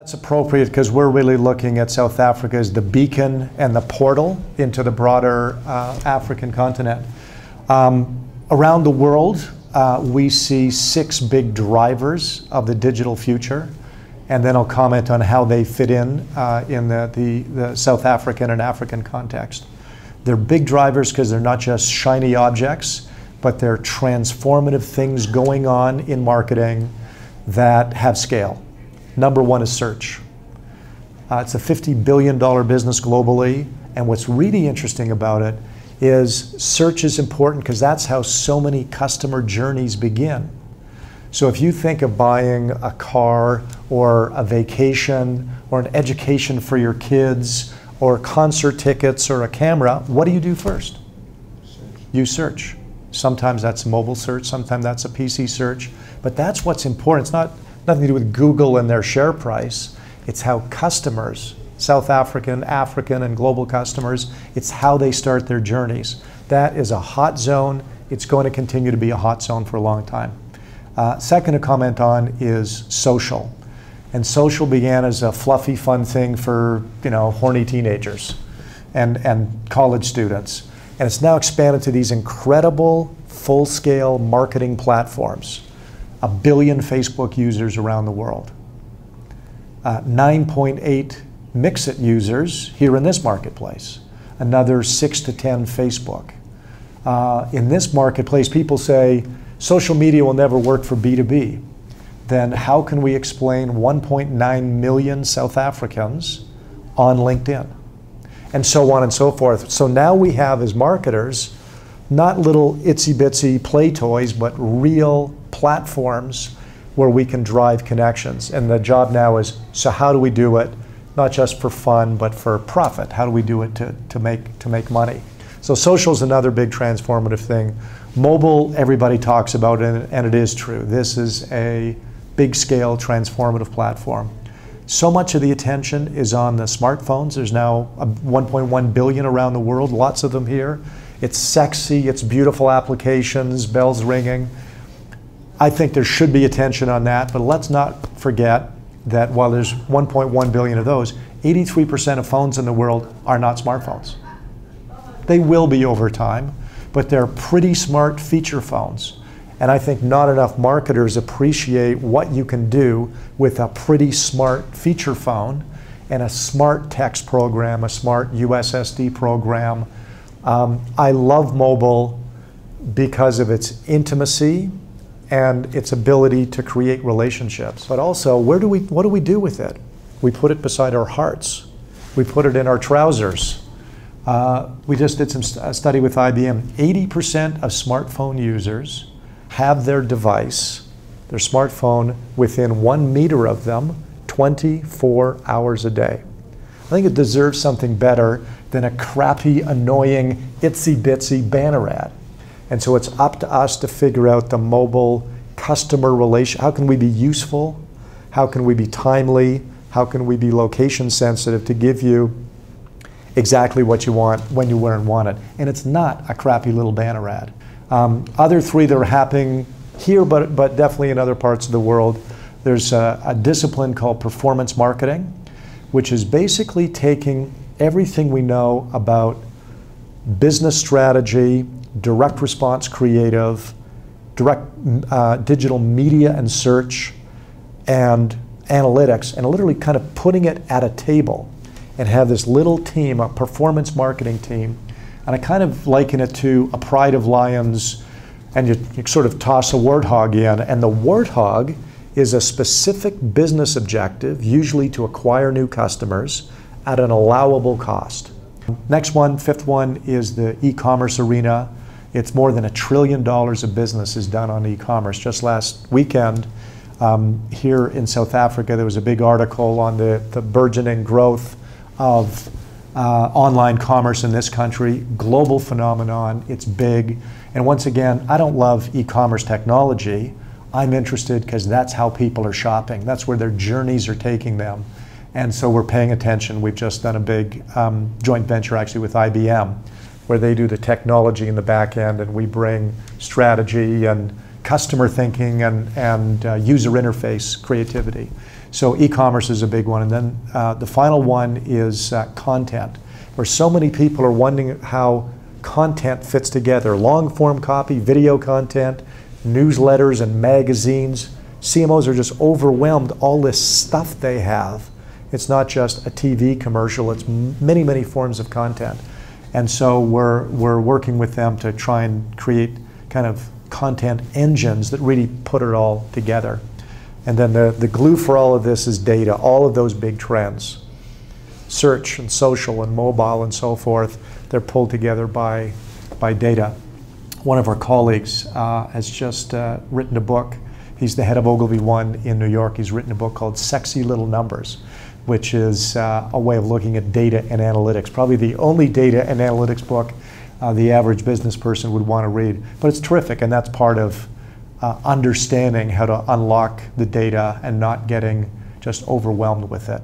It's appropriate because we're really looking at South Africa as the beacon and the portal into the broader African continent. Around the world, we see 6 big drivers of the digital future, and then I'll comment on how they fit in the South African and African context. They're big drivers because they're not just shiny objects, but they're transformative things going on in marketing that have scale. Number 1 is search. It's a $50 billion business globally, and what's really interesting about it is search is important because that's how so many customer journeys begin. So if you think of buying a car or a vacation or an education for your kids or concert tickets or a camera, what do you do first? You search. Sometimes that's mobile search, sometimes that's a PC search, but that's what's important. It's nothing to do with Google and their share price. It's how customers, South African, African, and global customers, it's how they start their journeys. That is a hot zone. It's going to continue to be a hot zone for a long time. Second to comment on is social. And social began as a fluffy, fun thing for, horny teenagers and college students. And it's now expanded to these incredible, full-scale marketing platforms. 1 billion Facebook users around the world. 9.8 Mixit users here in this marketplace. Another 6 to 10 Facebook. In this marketplace, people say, social media will never work for B2B. Then how can we explain 1.9 million South Africans on LinkedIn? And so on and so forth. So now we have, as marketers, not little itsy-bitsy play toys, but real platforms where we can drive connections. And the job now is, so how do we do it? Not just for fun, but for profit. How do we do it to make money? So social is another big transformative thing. Mobile, everybody talks about it, and it is true. This is a big-scale transformative platform. So much of the attention is on the smartphones. There's now 1.1 billion around the world, lots of them here. It's sexy, it's beautiful applications, bells ringing. I think there should be attention on that, but let's not forget that while there's 1.1 billion of those, 83% of phones in the world are not smartphones. They will be over time, but they're pretty smart feature phones. And I think not enough marketers appreciate what you can do with a pretty smart feature phone and a smart text program, a smart USSD program. I love mobile because of its intimacy and its ability to create relationships. But also, what do we do with it? We put it beside our hearts. We put it in our trousers. We just did a study with IBM. 80% of smartphone users have their device, their smartphone, within 1 meter of them 24 hours a day. I think it deserves something better than a crappy, annoying, itsy-bitsy banner ad. And so it's up to us to figure out the mobile customer relation. How can we be useful? How can we be timely? How can we be location sensitive to give you exactly what you want when you where and want it? And it's not a crappy little banner ad. Other 3 that are happening here, but definitely in other parts of the world, there's a discipline called performance marketing, which is basically taking everything we know about business strategy, direct response creative, direct digital media and search, and analytics, and literally kind of putting it at a table and have this little team, a performance marketing team. And I kind of liken it to a pride of lions, and you sort of toss a warthog in, and the warthog is a specific business objective, usually to acquire new customers at an allowable cost. Next one, 5th one, is the e-commerce arena. It's more than $1 trillion of business is done on e-commerce. Just last weekend, here in South Africa, there was a big article on the burgeoning growth of online commerce in this country. Global phenomenon, it's big. And once again, I don't love e-commerce technology. I'm interested because that's how people are shopping. That's where their journeys are taking them. And so we're paying attention. We've just done a big joint venture actually with IBM, where they do the technology in the back end and we bring strategy and customer thinking and user interface creativity. So e-commerce is a big one. And then the final one is content, where so many people are wondering how content fits together. Long-form copy, video content, newsletters and magazines. CMOs are just overwhelmed, all this stuff they have. It's not just a TV commercial, it's many, many forms of content. And so we're working with them to try and create kind of content engines that really put it all together. And then the glue for all of this is data, all of those big trends. Search and social and mobile and so forth, they're pulled together by data. One of our colleagues has just written a book. He's the head of OgilvyOne in New York. He's written a book called Sexy Little Numbers, which is a way of looking at data and analytics. Probably the only data and analytics book the average business person would want to read. But it's terrific, and that's part of understanding how to unlock the data and not getting just overwhelmed with it.